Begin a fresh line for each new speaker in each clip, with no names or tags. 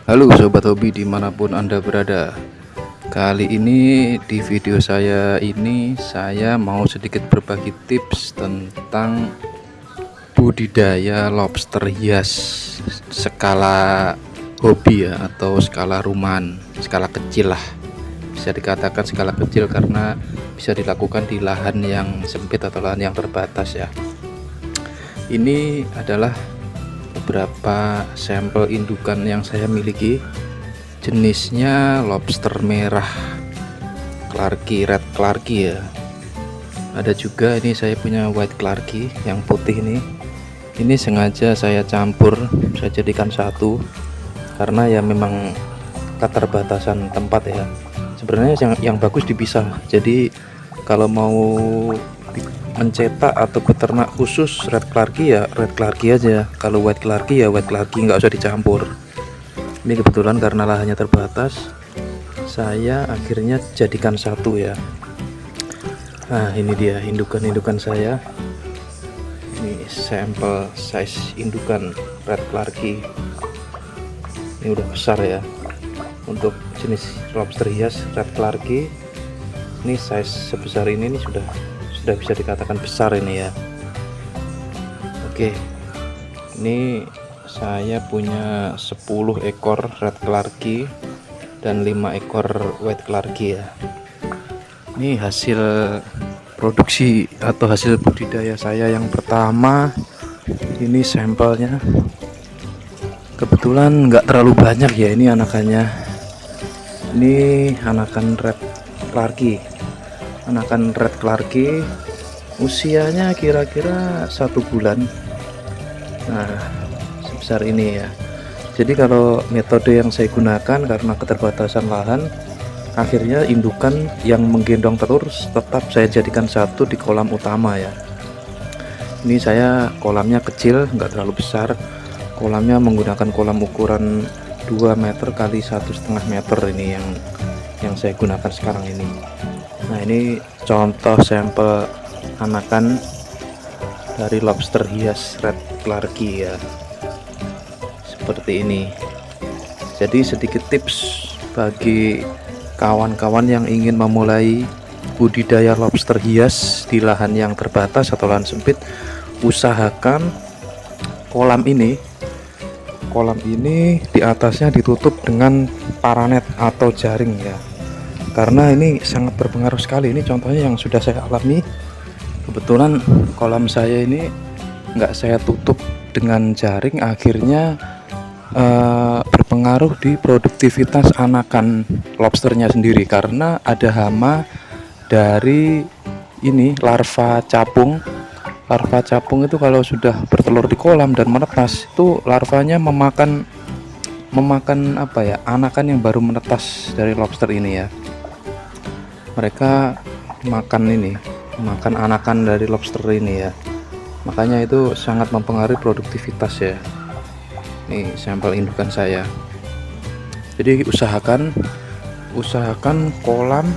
Halo Sobat Hobi dimanapun Anda berada. Kali ini di video saya ini saya mau sedikit berbagi tips tentang budidaya lobster hias skala hobi ya, atau skala rumahan, skala kecil lah. Bisa dikatakan skala kecil karena bisa dilakukan di lahan yang sempit atau lahan yang terbatas ya. Ini adalah beberapa sampel indukan yang saya miliki. Jenisnya lobster merah Clarky, red Clarky ya. Ada juga ini saya punya white Clarky yang putih ini. Ini sengaja saya campur, saya jadikan satu karena ya memang keterbatasan tempat ya. Sebenarnya yang bagus dipisah. Jadi kalau mau mencetak atau beternak khusus red Clarky ya red Clarky aja, kalau white Clarky ya white Clarky, nggak usah dicampur. Ini kebetulan karena lahannya terbatas, saya akhirnya jadikan satu ya. Nah ini dia indukan saya. Ini sampel size indukan red Clarky. Ini udah besar ya. Untuk jenis lobster hias red Clarky ini size sebesar ini sudah bisa dikatakan besar ini ya. Oke, ini saya punya 10 ekor red Clarky dan 5 ekor white Clarky ya. Ini hasil produksi atau hasil budidaya saya yang pertama. Ini sampelnya kebetulan nggak terlalu banyak ya, ini anakannya. Ini anakan red Clarky, usianya kira-kira 1 bulan. Nah sebesar ini ya. Jadi kalau metode yang saya gunakan karena keterbatasan lahan, akhirnya indukan yang menggendong telur tetap saya jadikan satu di kolam utama ya. Ini saya kolamnya kecil, nggak terlalu besar. Kolamnya menggunakan kolam ukuran 2 meter kali 1,5 meter ini yang saya gunakan sekarang ini. Nah ini contoh sampel anakan dari lobster hias red Clarky ya, seperti ini. Jadi sedikit tips bagi kawan-kawan yang ingin memulai budidaya lobster hias di lahan yang terbatas atau lahan sempit. Usahakan kolam ini di atasnya ditutup dengan paranet atau jaring ya, karena ini sangat berpengaruh sekali. Ini contohnya yang sudah saya alami. Kebetulan kolam saya ini nggak saya tutup dengan jaring, akhirnya berpengaruh di produktivitas anakan lobsternya sendiri, karena ada hama dari ini larva capung. Larva capung itu kalau sudah bertelur di kolam dan menetas, itu larvanya memakan apa ya, anakan yang baru menetas dari lobster ini ya. Mereka makan anakan dari lobster ini ya, makanya itu sangat mempengaruhi produktivitas ya. Ini sampel indukan saya. Jadi usahakan kolam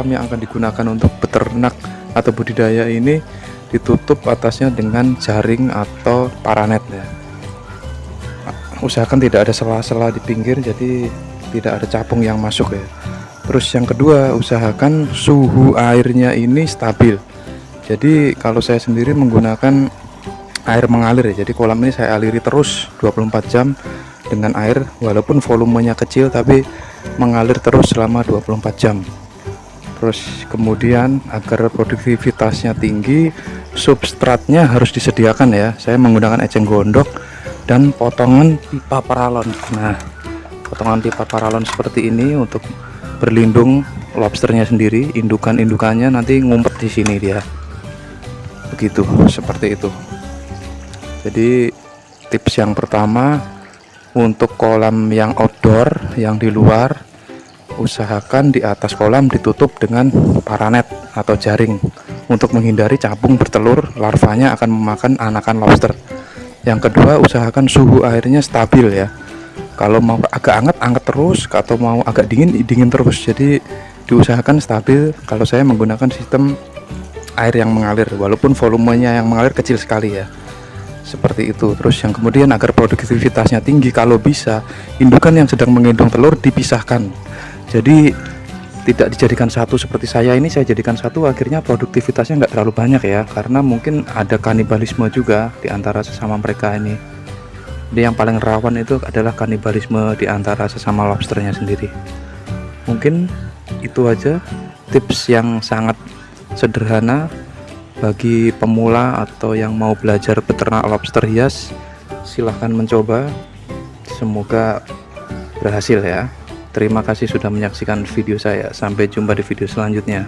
yang akan digunakan untuk beternak atau budidaya ini ditutup atasnya dengan jaring atau paranet ya. Usahakan tidak ada sela-sela di pinggir, jadi tidak ada capung yang masuk ya. Terus yang kedua, usahakan suhu airnya ini stabil. Jadi kalau saya sendiri menggunakan air mengalir ya, jadi kolam ini saya aliri terus 24 jam dengan air, walaupun volumenya kecil tapi mengalir terus selama 24 jam. Terus kemudian agar produktivitasnya tinggi, substratnya harus disediakan ya. Saya menggunakan eceng gondok dan potongan pipa paralon. Nah, potongan pipa paralon seperti ini untuk berlindung lobsternya sendiri. Indukannya nanti ngumpet di sini dia. Begitu, seperti itu. Jadi tips yang pertama untuk kolam yang outdoor, yang di luar, usahakan di atas kolam ditutup dengan paranet atau jaring untuk menghindari capung bertelur, larvanya akan memakan anakan lobster. Yang kedua, usahakan suhu airnya stabil ya. Kalau mau agak anget terus, atau mau agak dingin terus. Jadi diusahakan stabil. Kalau saya menggunakan sistem air yang mengalir, walaupun volumenya yang mengalir kecil sekali ya. seperti itu. Terus yang kemudian agar produktivitasnya tinggi, kalau bisa indukan yang sedang menggendong telur dipisahkan, jadi tidak dijadikan satu. Seperti saya ini, saya jadikan satu, akhirnya produktivitasnya nggak terlalu banyak ya, karena mungkin ada kanibalisme juga di antara sesama mereka ini. Jadi yang paling rawan itu adalah kanibalisme di antara sesama lobsternya sendiri. Mungkin itu aja tips yang sangat sederhana bagi pemula atau yang mau belajar beternak lobster hias. Silahkan mencoba, semoga berhasil ya. Terima kasih sudah menyaksikan video saya. Sampai jumpa di video selanjutnya.